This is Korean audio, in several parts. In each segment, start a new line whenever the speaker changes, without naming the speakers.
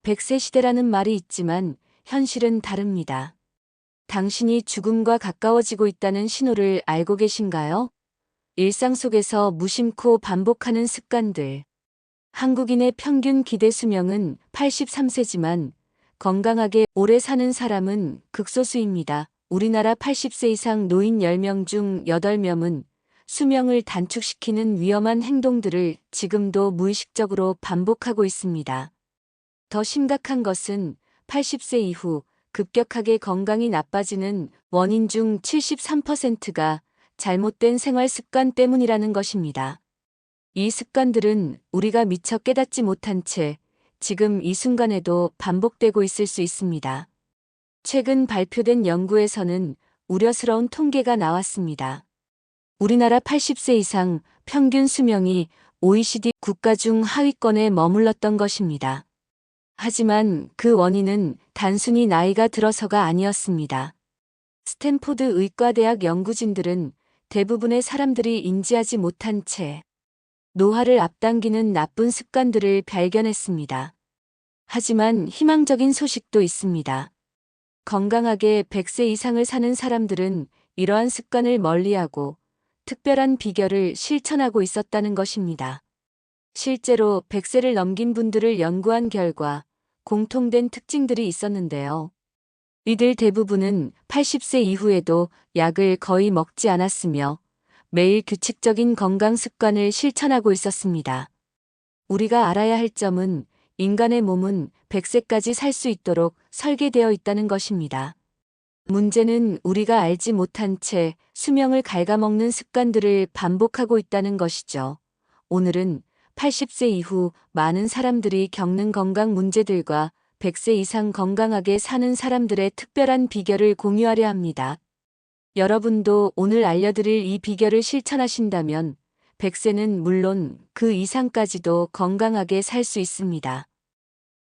100세 시대라는 말이 있지만 현실은 다릅니다. 당신이 죽음과 가까워지고 있다는 신호를 알고 계신가요? 일상 속에서 무심코 반복하는 습관들. 한국인의 평균 기대 수명은 83세지만 건강하게 오래 사는 사람은 극소수입니다. 우리나라 80세 이상 노인 10명 중 8명은 수명을 단축시키는 위험한 행동들을 지금도 무의식적으로 반복하고 있습니다. 더 심각한 것은 80세 이후 급격하게 건강이 나빠지는 원인 중 73%가 잘못된 생활 습관 때문이라는 것입니다. 이 습관들은 우리가 미처 깨닫지 못한 채 지금 이 순간에도 반복되고 있을 수 있습니다. 최근 발표된 연구에서는 우려스러운 통계가 나왔습니다. 우리나라 80세 이상 평균 수명이 OECD 국가 중 하위권에 머물렀던 것입니다. 하지만 그 원인은 단순히 나이가 들어서가 아니었습니다. 스탠포드 의과대학 연구진들은 대부분의 사람들이 인지하지 못한 채 노화를 앞당기는 나쁜 습관들을 발견했습니다. 하지만 희망적인 소식도 있습니다. 건강하게 100세 이상을 사는 사람들은 이러한 습관을 멀리하고 특별한 비결을 실천하고 있었다는 것입니다. 실제로 100세를 넘긴 분들을 연구한 결과 공통된 특징들이 있었는데요. 이들 대부분은 80세 이후에도 약을 거의 먹지 않았으며 매일 규칙적인 건강 습관을 실천하고 있었습니다. 우리가 알아야 할 점은 인간의 몸은 100세까지 살 수 있도록 설계되어 있다는 것입니다. 문제는 우리가 알지 못한 채 수명을 갉아먹는 습관들을 반복하고 있다는 것이죠. 오늘은 80세 이후 많은 사람들이 겪는 건강 문제들과 100세 이상 건강하게 사는 사람들의 특별한 비결을 공유하려 합니다. 여러분도 오늘 알려드릴 이 비결을 실천하신다면 100세는 물론 그 이상까지도 건강하게 살 수 있습니다.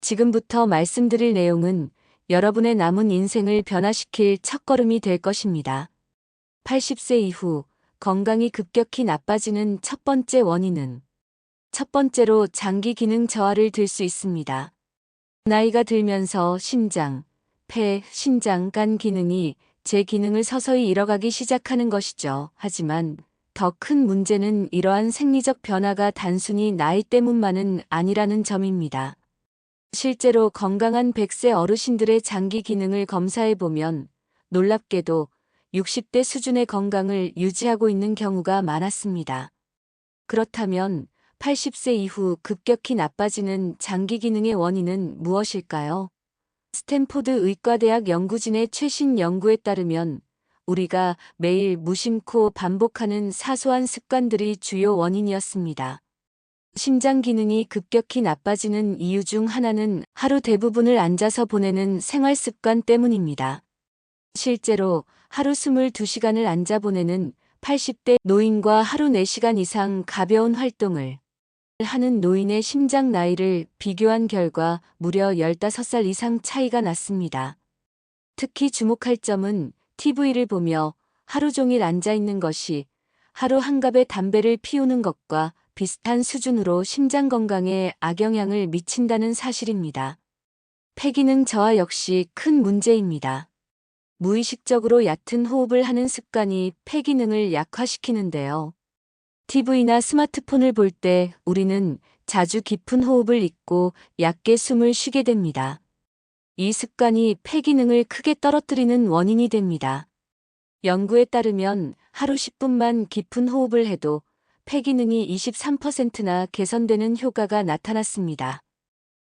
지금부터 말씀드릴 내용은 여러분의 남은 인생을 변화시킬 첫걸음이 될 것입니다. 80세 이후 건강이 급격히 나빠지는 첫 번째 원인은 첫 번째로 장기 기능 저하를 들 수 있습니다. 나이가 들면서 심장, 폐, 신장, 간 기능이 제 기능을 서서히 잃어가기 시작하는 것이죠. 하지만 더 큰 문제는 이러한 생리적 변화가 단순히 나이 때문만은 아니라는 점입니다. 실제로 건강한 100세 어르신들의 장기 기능을 검사해보면 놀랍게도 60대 수준의 건강을 유지하고 있는 경우가 많았습니다. 그렇다면 80세 이후 급격히 나빠지는 장기 기능의 원인은 무엇일까요? 스탠포드 의과대학 연구진의 최신 연구에 따르면 우리가 매일 무심코 반복하는 사소한 습관들이 주요 원인이었습니다. 심장 기능이 급격히 나빠지는 이유 중 하나는 하루 대부분을 앉아서 보내는 생활 습관 때문입니다. 실제로 하루 22시간을 앉아 보내는 80대 노인과 하루 4시간 이상 가벼운 활동을 하는 노인의 심장 나이를 비교한 결과 무려 15살 이상 차이가 났습니다. 특히 주목할 점은 TV를 보며 하루 종일 앉아 있는 것이 하루 한갑의 담배를 피우는 것과 비슷한 수준으로 심장 건강에 악영향을 미친다는 사실입니다. 폐기능 저하 역시 큰 문제입니다. 무의식적으로 얕은 호흡을 하는 습관이 폐기능을 약화시키는데요. TV나 스마트폰을 볼 때 우리는 자주 깊은 호흡을 잊고 얕게 숨을 쉬게 됩니다. 이 습관이 폐기능을 크게 떨어뜨리는 원인이 됩니다. 연구에 따르면 하루 10분만 깊은 호흡을 해도 폐기능이 23%나 개선되는 효과가 나타났습니다.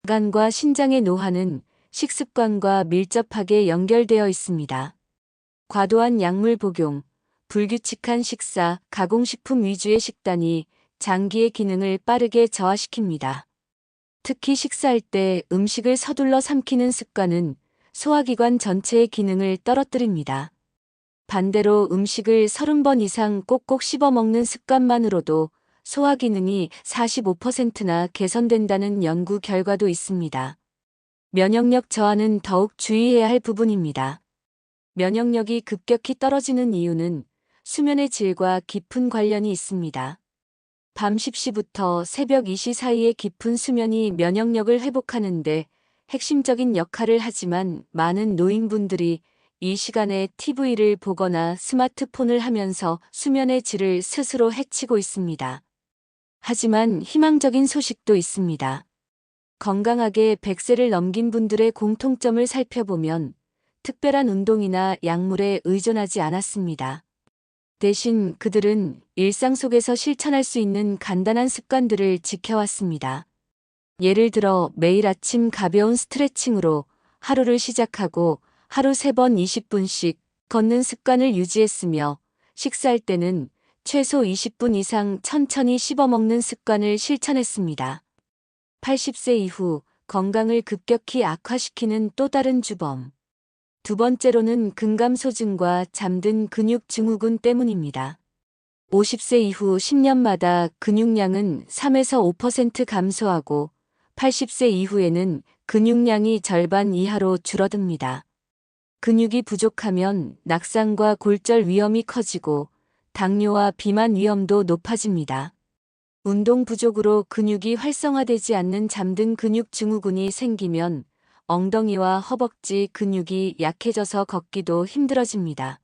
간과 신장의 노화는 식습관과 밀접하게 연결되어 있습니다. 과도한 약물 복용, 불규칙한 식사, 가공식품 위주의 식단이 장기의 기능을 빠르게 저하시킵니다. 특히 식사할 때 음식을 서둘러 삼키는 습관은 소화기관 전체의 기능을 떨어뜨립니다. 반대로 음식을 30번 이상 꼭꼭 씹어 먹는 습관만으로도 소화 기능이 45%나 개선된다는 연구 결과도 있습니다. 면역력 저하는 더욱 주의해야 할 부분입니다. 면역력이 급격히 떨어지는 이유는 수면의 질과 깊은 관련이 있습니다. 밤 10시부터 새벽 2시 사이의 깊은 수면이 면역력을 회복하는 데 핵심적인 역할을 하지만 많은 노인분들이 이 시간에 TV를 보거나 스마트폰을 하면서 수면의 질을 스스로 해치고 있습니다. 하지만 희망적인 소식도 있습니다. 건강하게 100세를 넘긴 분들의 공통점을 살펴보면 특별한 운동이나 약물에 의존하지 않았습니다. 대신 그들은 일상 속에서 실천할 수 있는 간단한 습관들을 지켜왔습니다. 예를 들어 매일 아침 가벼운 스트레칭으로 하루를 시작하고 하루 3번 20분씩 걷는 습관을 유지했으며 식사할 때는 최소 20분 이상 천천히 씹어 먹는 습관을 실천했습니다. 80세 이후 건강을 급격히 악화시키는 또 다른 주범. 두 번째로는 근감소증과 잠든 근육 증후군 때문입니다. 50세 이후 10년마다 근육량은 3에서 5% 감소하고 80세 이후에는 근육량이 절반 이하로 줄어듭니다. 근육이 부족하면 낙상과 골절 위험이 커지고 당뇨와 비만 위험도 높아집니다. 운동 부족으로 근육이 활성화되지 않는 잠든 근육 증후군이 생기면 엉덩이와 허벅지 근육이 약해져서 걷기도 힘들어집니다.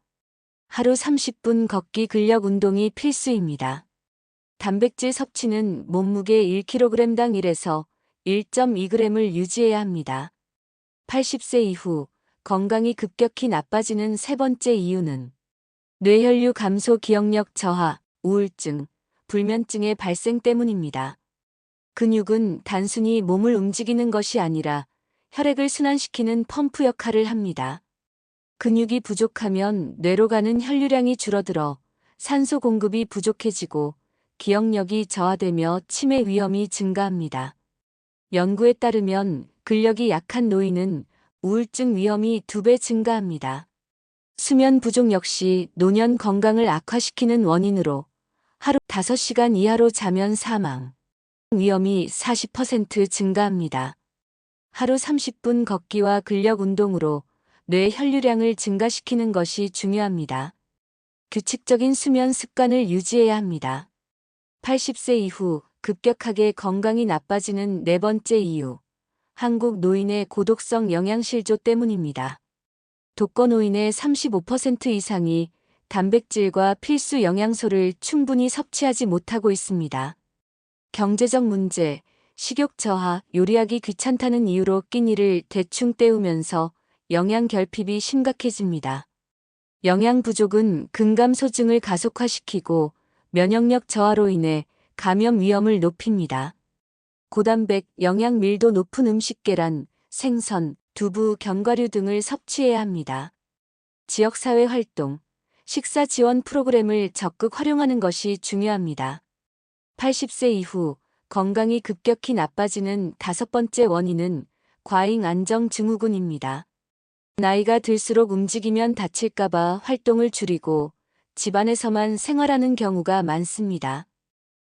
하루 30분 걷기 근력 운동이 필수입니다. 단백질 섭취는 몸무게 1kg당 1에서 1.2g을 유지해야 합니다. 80세 이후 건강이 급격히 나빠지는 세 번째 이유는 뇌혈류 감소, 기억력 저하, 우울증, 불면증의 발생 때문입니다. 근육은 단순히 몸을 움직이는 것이 아니라 혈액을 순환시키는 펌프 역할을 합니다. 근육이 부족하면 뇌로 가는 혈류량이 줄어들어 산소 공급이 부족해지고 기억력이 저하되며 치매 위험이 증가합니다. 연구에 따르면 근력이 약한 노인은 우울증 위험이 2배 증가합니다. 수면 부족 역시 노년 건강을 악화시키는 원인으로 하루 5시간 이하로 자면 사망 위험이 40% 증가합니다. 하루 30분 걷기와 근력 운동으로 뇌 혈류량을 증가시키는 것이 중요합니다. 규칙적인 수면 습관을 유지해야 합니다. 80세 이후 급격하게 건강이 나빠지는 네 번째 이유. 한국 노인의 고독성 영양실조 때문입니다. 독거노인의 35% 이상이 단백질과 필수 영양소를 충분히 섭취하지 못하고 있습니다. 경제적 문제, 식욕 저하, 요리하기 귀찮다는 이유로 끼니를 대충 때우면서 영양 결핍이 심각해집니다. 영양 부족은 근감소증을 가속화시키고 면역력 저하로 인해 감염 위험을 높입니다. 고단백, 영양 밀도 높은 음식 계란, 생선, 두부, 견과류 등을 섭취해야 합니다. 지역사회 활동, 식사 지원 프로그램을 적극 활용하는 것이 중요합니다. 80세 이후 건강이 급격히 나빠지는 다섯 번째 원인은 과잉 안정 증후군입니다. 나이가 들수록 움직이면 다칠까봐 활동을 줄이고 집안에서만 생활하는 경우가 많습니다.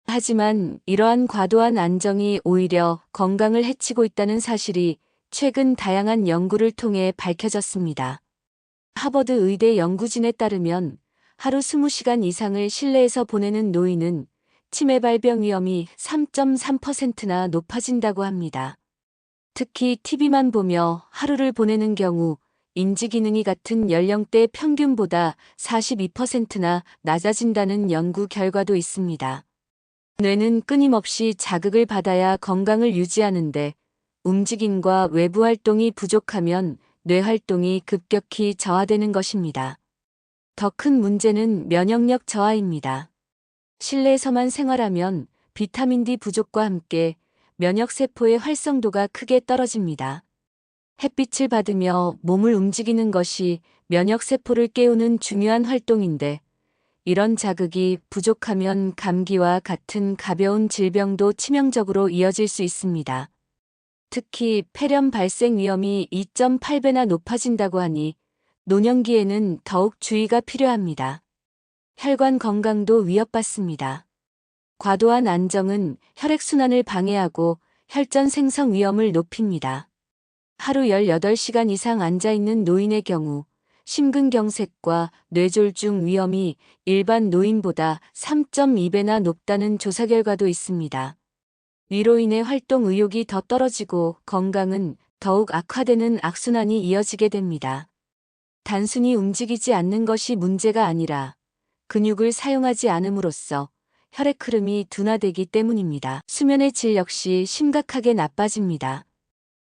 하지만 이러한 과도한 안정이 오히려 건강을 해치고 있다는 사실이 최근 다양한 연구를 통해 밝혀졌습니다. 하버드 의대 연구진에 따르면 하루 20시간 이상을 실내에서 보내는 노인은 치매 발병 위험이 3.3%나 높아진다고 합니다. 특히 TV만 보며 하루를 보내는 경우 인지기능이 같은 연령대 평균보다 42%나 낮아진다는 연구 결과도 있습니다. 뇌는 끊임없이 자극을 받아야 건강을 유지하는데 움직임과 외부 활동이 부족하면 뇌 활동이 급격히 저하되는 것입니다. 더 큰 문제는 면역력 저하입니다. 실내에서만 생활하면 비타민 D 부족과 함께 면역세포의 활성도가 크게 떨어집니다. 햇빛을 받으며 몸을 움직이는 것이 면역세포를 깨우는 중요한 활동인데 이런 자극이 부족하면 감기와 같은 가벼운 질병도 치명적으로 이어질 수 있습니다. 특히 폐렴 발생 위험이 2.8배나 높아진다고 하니 노년기에는 더욱 주의가 필요합니다. 혈관 건강도 위협받습니다. 과도한 안정은 혈액순환을 방해하고 혈전 생성 위험을 높입니다. 하루 18시간 이상 앉아있는 노인의 경우 심근경색과 뇌졸중 위험이 일반 노인보다 3.2배나 높다는 조사 결과도 있습니다. 위로 인해 활동 의욕이 더 떨어지고 건강은 더욱 악화되는 악순환이 이어지게 됩니다. 단순히 움직이지 않는 것이 문제가 아니라 근육을 사용하지 않음으로써 혈액 흐름이 둔화되기 때문입니다. 수면의 질 역시 심각하게 나빠집니다.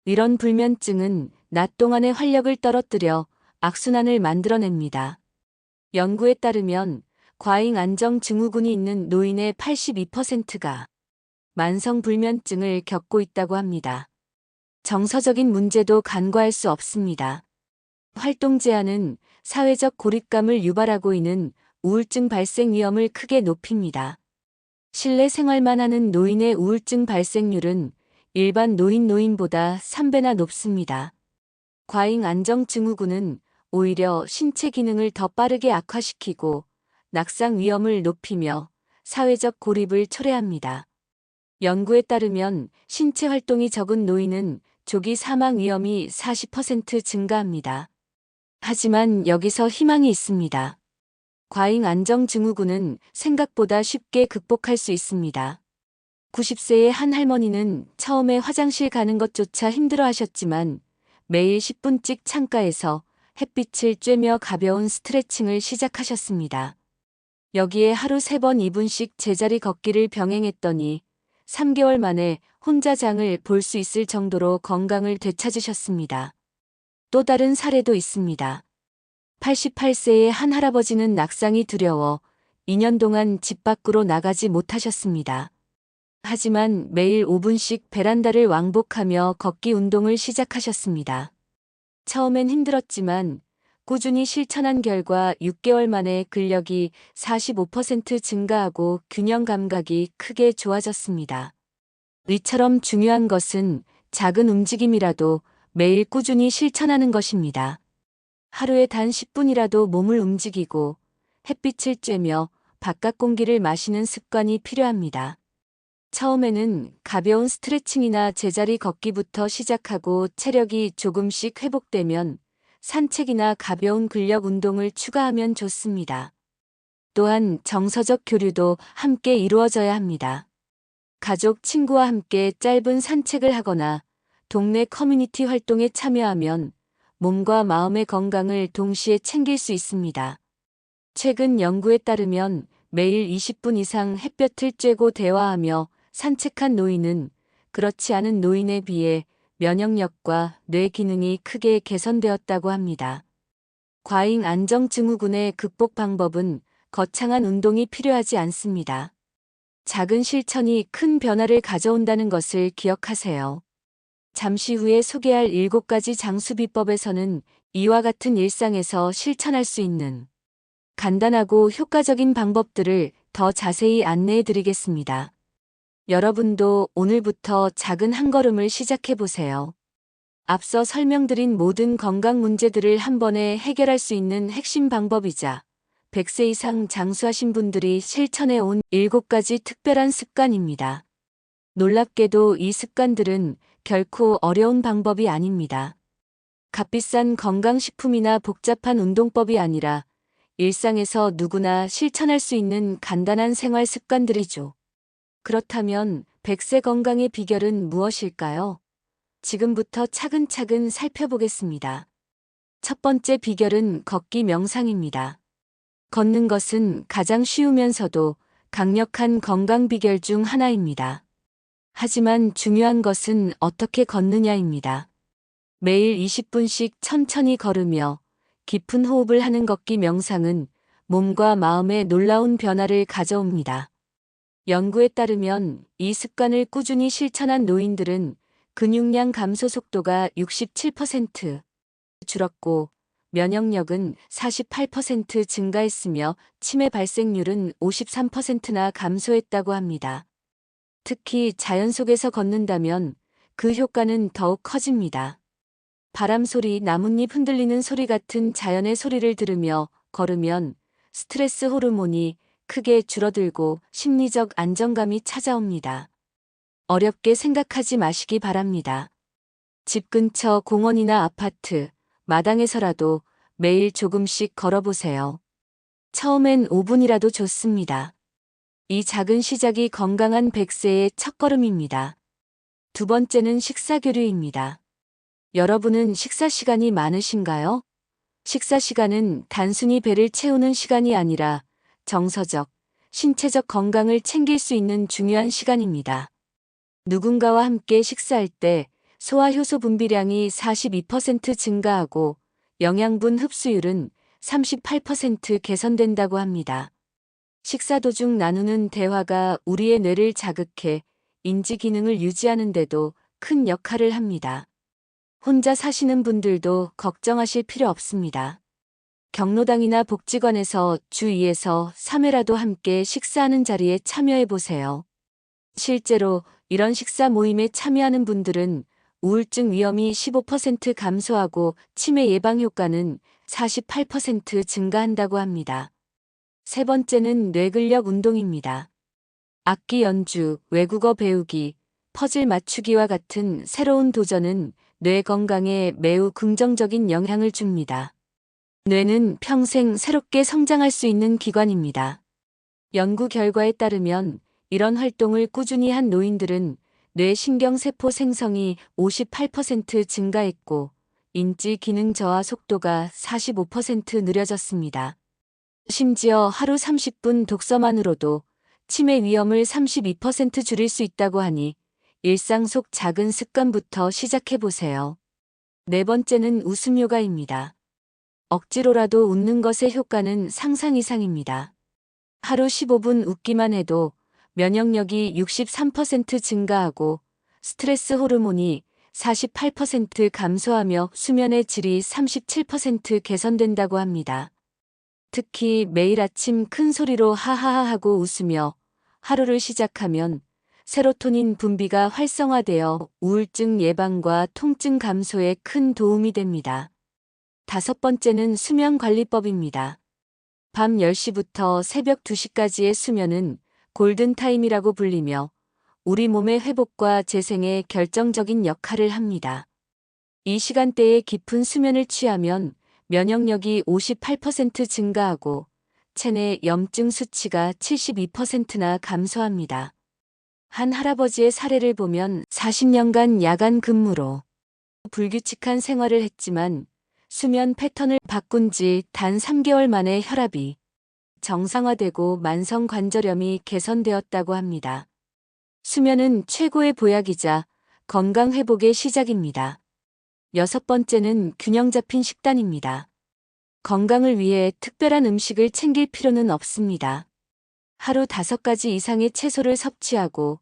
이런 불면증은 낮 동안의 활력을 떨어뜨려 악순환을 만들어냅니다. 연구에 따르면 과잉 안정 증후군이 있는 노인의 82%가 만성 불면증을 겪고 있다고 합니다. 정서적인 문제도 간과할 수 없습니다. 활동 제한은 사회적 고립감을 유발하고 있는 우울증 발생 위험을 크게 높입니다. 실내 생활만 하는 노인의 우울증 발생률은 일반 노인보다 3배나 높습니다. 과잉 안정 증후군은 오히려 신체 기능을 더 빠르게 악화시키고 낙상 위험을 높이며 사회적 고립을 초래합니다. 연구에 따르면 신체 활동이 적은 노인은 조기 사망 위험이 40% 증가합니다. 하지만 여기서 희망이 있습니다. 과잉 안정 증후군은 생각보다 쉽게 극복할 수 있습니다. 90세의 한 할머니는 처음에 화장실 가는 것조차 힘들어 하셨지만 매일 10분씩 창가에서 햇빛을 쬐며 가벼운 스트레칭을 시작하셨습니다. 여기에 하루 3번 2분씩 제자리 걷기를 병행했더니 3개월 만에 혼자 장을 볼 수 있을 정도로 건강을 되찾으셨습니다. 또 다른 사례도 있습니다. 88세의 한 할아버지는 낙상이 두려워 2년 동안 집 밖으로 나가지 못하셨습니다. 하지만 매일 5분씩 베란다를 왕복하며 걷기 운동을 시작하셨습니다. 처음엔 힘들었지만 꾸준히 실천한 결과 6개월 만에 근력이 45% 증가하고 균형 감각이 크게 좋아졌습니다. 이처럼 중요한 것은 작은 움직임이라도 매일 꾸준히 실천하는 것입니다. 하루에 단 10분이라도 몸을 움직이고 햇빛을 쬐며 바깥 공기를 마시는 습관이 필요합니다. 처음에는 가벼운 스트레칭이나 제자리 걷기부터 시작하고 체력이 조금씩 회복되면 산책이나 가벼운 근력 운동을 추가하면 좋습니다. 또한 정서적 교류도 함께 이루어져야 합니다. 가족, 친구와 함께 짧은 산책을 하거나 동네 커뮤니티 활동에 참여하면 몸과 마음의 건강을 동시에 챙길 수 있습니다. 최근 연구에 따르면 매일 20분 이상 햇볕을 쬐고 대화하며 산책한 노인은 그렇지 않은 노인에 비해 면역력과 뇌 기능이 크게 개선되었다고 합니다. 과잉 안정 증후군의 극복 방법은 거창한 운동이 필요하지 않습니다. 작은 실천이 큰 변화를 가져온다는 것을 기억하세요. 잠시 후에 소개할 7가지 장수 비법에서는 이와 같은 일상에서 실천할 수 있는 간단하고 효과적인 방법들을 더 자세히 안내해 드리겠습니다. 여러분도 오늘부터 작은 한 걸음을 시작해 보세요. 앞서 설명드린 모든 건강 문제들을 한 번에 해결할 수 있는 핵심 방법이자 100세 이상 장수하신 분들이 실천해 온 7가지 특별한 습관입니다. 놀랍게도 이 습관들은 결코 어려운 방법이 아닙니다. 값비싼 건강식품이나 복잡한 운동법이 아니라 일상에서 누구나 실천할 수 있는 간단한 생활 습관들이죠. 그렇다면 100세 건강의 비결은 무엇일까요? 지금부터 차근차근 살펴보겠습니다. 첫 번째 비결은 걷기 명상입니다. 걷는 것은 가장 쉬우면서도 강력한 건강 비결 중 하나입니다. 하지만 중요한 것은 어떻게 걷느냐입니다. 매일 20분씩 천천히 걸으며 깊은 호흡을 하는 걷기 명상은 몸과 마음에 놀라운 변화를 가져옵니다. 연구에 따르면 이 습관을 꾸준히 실천한 노인들은 근육량 감소 속도가 67% 줄었고 면역력은 48% 증가했으며 치매 발생률은 53%나 감소했다고 합니다. 특히 자연 속에서 걷는다면 그 효과는 더욱 커집니다. 바람 소리, 나뭇잎 흔들리는 소리 같은 자연의 소리를 들으며 걸으면 스트레스 호르몬이 크게 줄어들고 심리적 안정감이 찾아옵니다. 어렵게 생각하지 마시기 바랍니다. 집 근처 공원이나 아파트, 마당에서라도 매일 조금씩 걸어보세요. 처음엔 5분이라도 좋습니다. 이 작은 시작이 건강한 100세의 첫걸음입니다. 두 번째는 식사교류입니다. 여러분은 식사 시간이 많으신가요? 식사 시간은 단순히 배를 채우는 시간이 아니라 정서적, 신체적 건강을 챙길 수 있는 중요한 시간입니다. 누군가와 함께 식사할 때 소화효소 분비량이 42% 증가하고 영양분 흡수율은 38% 개선된다고 합니다. 식사 도중 나누는 대화가 우리의 뇌를 자극해 인지 기능을 유지하는 데도 큰 역할을 합니다. 혼자 사시는 분들도 걱정하실 필요 없습니다. 경로당이나 복지관에서 주 2에서 3회라도 함께 식사하는 자리에 참여해 보세요. 실제로 이런 식사 모임에 참여하는 분들은 우울증 위험이 15% 감소하고 치매 예방 효과는 48% 증가한다고 합니다. 세 번째는 뇌근력 운동입니다. 악기 연주, 외국어 배우기, 퍼즐 맞추기와 같은 새로운 도전은 뇌 건강에 매우 긍정적인 영향을 줍니다. 뇌는 평생 새롭게 성장할 수 있는 기관입니다. 연구 결과에 따르면 이런 활동을 꾸준히 한 노인들은 뇌 신경세포 생성이 58% 증가했고 인지 기능 저하 속도가 45% 느려졌습니다. 심지어 하루 30분 독서만으로도 치매 위험을 32% 줄일 수 있다고 하니 일상 속 작은 습관부터 시작해 보세요. 네 번째는 웃음 요가입니다. 억지로라도 웃는 것의 효과는 상상 이상입니다. 하루 15분 웃기만 해도 면역력이 63% 증가하고 스트레스 호르몬이 48% 감소하며 수면의 질이 37% 개선된다고 합니다. 특히 매일 아침 큰 소리로 하하하 하고 웃으며 하루를 시작하면 세로토닌 분비가 활성화되어 우울증 예방과 통증 감소에 큰 도움이 됩니다. 다섯 번째는 수면 관리법입니다. 밤 10시부터 새벽 2시까지의 수면은 골든타임이라고 불리며 우리 몸의 회복과 재생에 결정적인 역할을 합니다. 이 시간대에 깊은 수면을 취하면 면역력이 58% 증가하고 체내 염증 수치가 72%나 감소합니다. 한 할아버지의 사례를 보면 40년간 야간 근무로 불규칙한 생활을 했지만 수면 패턴을 바꾼 지 단 3개월 만에 혈압이 정상화되고 만성 관절염이 개선되었다고 합니다. 수면은 최고의 보약이자 건강 회복의 시작입니다. 여섯 번째는 균형 잡힌 식단입니다. 건강을 위해 특별한 음식을 챙길 필요는 없습니다. 하루 5가지 이상의 채소를 섭취하고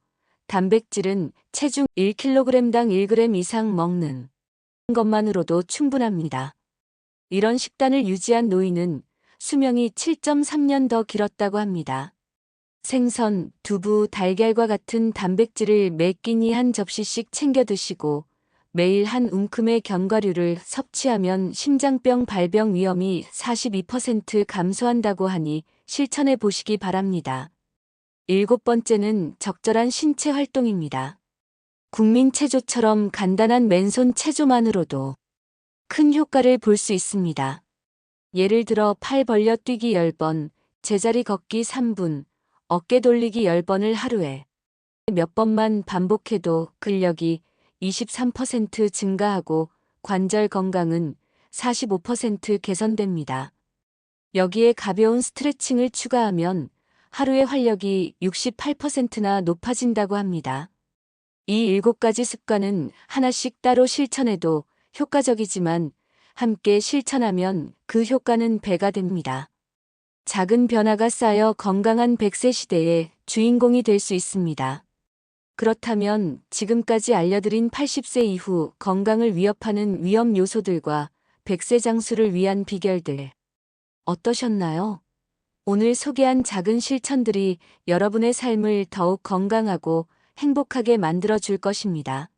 단백질은 체중 1kg당 1g 이상 먹는 것만으로도 충분합니다. 이런 식단을 유지한 노인은 수명이 7.3년 더 길었다고 합니다. 생선, 두부, 달걀과 같은 단백질을 매 끼니 한 접시씩 챙겨 드시고 매일 한 움큼의 견과류를 섭취하면 심장병 발병 위험이 42% 감소한다고 하니 실천해 보시기 바랍니다. 일곱 번째는 적절한 신체 활동입니다. 국민 체조처럼 간단한 맨손 체조만으로도 큰 효과를 볼 수 있습니다. 예를 들어 팔 벌려 뛰기 10번, 제자리 걷기 3분, 어깨 돌리기 10번을 하루에 몇 번만 반복해도 근력이 23% 증가하고 관절 건강은 45% 개선됩니다. 여기에 가벼운 스트레칭을 추가하면 하루의 활력이 68%나 높아진다고 합니다. 이 7가지 습관은 하나씩 따로 실천해도 효과적이지만 함께 실천하면 그 효과는 배가 됩니다. 작은 변화가 쌓여 건강한 100세 시대의 주인공이 될 수 있습니다. 그렇다면 지금까지 알려드린 80세 이후 건강을 위협하는 위험 요소들과 100세 장수를 위한 비결들 어떠셨나요? 오늘 소개한 작은 실천들이 여러분의 삶을 더욱 건강하고 행복하게 만들어 줄 것입니다.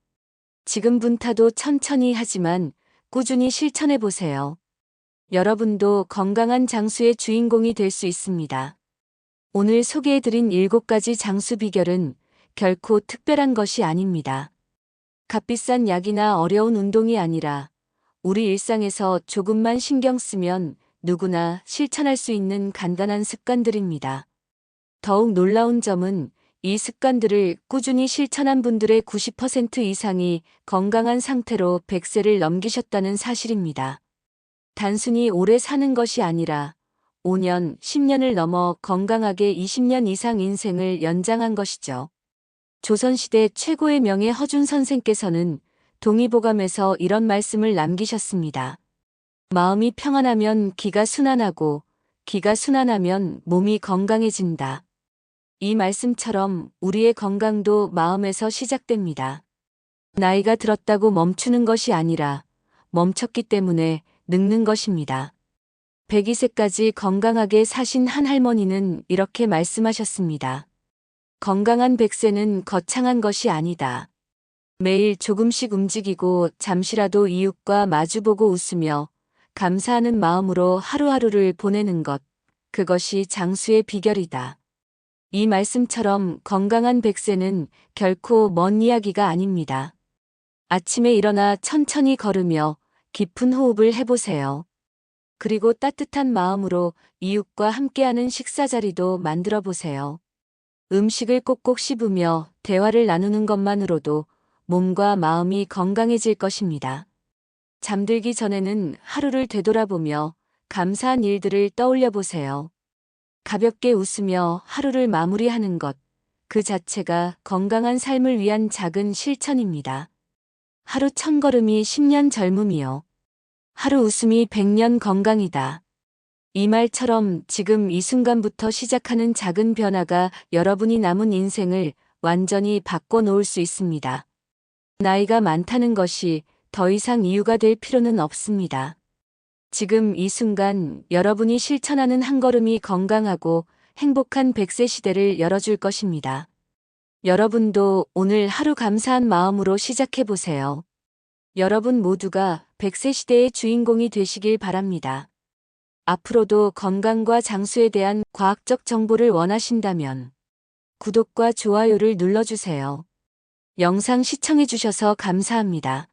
지금부터도 천천히 하지만 꾸준히 실천해 보세요. 여러분도 건강한 장수의 주인공이 될 수 있습니다. 오늘 소개해드린 7가지 장수 비결은 결코 특별한 것이 아닙니다. 값비싼 약이나 어려운 운동이 아니라 우리 일상에서 조금만 신경 쓰면 누구나 실천할 수 있는 간단한 습관들입니다. 더욱 놀라운 점은 이 습관들을 꾸준히 실천한 분들의 90% 이상이 건강한 상태로 100세를 넘기셨다는 사실입니다. 단순히 오래 사는 것이 아니라 5년, 10년을 넘어 건강하게 20년 이상 인생을 연장한 것이죠. 조선시대 최고의 명예 허준 선생께서는 동의보감에서 이런 말씀을 남기셨습니다. 마음이 평안하면 기가 순환하고 기가 순환하면 몸이 건강해진다. 이 말씀처럼 우리의 건강도 마음에서 시작됩니다. 나이가 들었다고 멈추는 것이 아니라 멈췄기 때문에 늙는 것입니다. 102세까지 건강하게 사신 한 할머니는 이렇게 말씀하셨습니다. 건강한 100세는 거창한 것이 아니다. 매일 조금씩 움직이고 잠시라도 이웃과 마주보고 웃으며 감사하는 마음으로 하루하루를 보내는 것, 그것이 장수의 비결이다. 이 말씀처럼 건강한 100세는 결코 먼 이야기가 아닙니다. 아침에 일어나 천천히 걸으며 깊은 호흡을 해보세요. 그리고 따뜻한 마음으로 이웃과 함께하는 식사 자리도 만들어 보세요. 음식을 꼭꼭 씹으며 대화를 나누는 것만으로도 몸과 마음이 건강해질 것입니다. 잠들기 전에는 하루를 되돌아보며 감사한 일들을 떠올려 보세요. 가볍게 웃으며 하루를 마무리하는 것, 그 자체가 건강한 삶을 위한 작은 실천입니다. 하루 1000걸음이 10년 젊음이요. 하루 웃음이 100년 건강이다. 이 말처럼 지금 이 순간부터 시작하는 작은 변화가 여러분이 남은 인생을 완전히 바꿔놓을 수 있습니다. 나이가 많다는 것이 더 이상 이유가 될 필요는 없습니다. 지금 이 순간 여러분이 실천하는 한 걸음이 건강하고 행복한 100세 시대를 열어줄 것입니다. 여러분도 오늘 하루 감사한 마음으로 시작해보세요. 여러분 모두가 100세 시대의 주인공이 되시길 바랍니다. 앞으로도 건강과 장수에 대한 과학적 정보를 원하신다면 구독과 좋아요를 눌러주세요. 영상 시청해주셔서 감사합니다.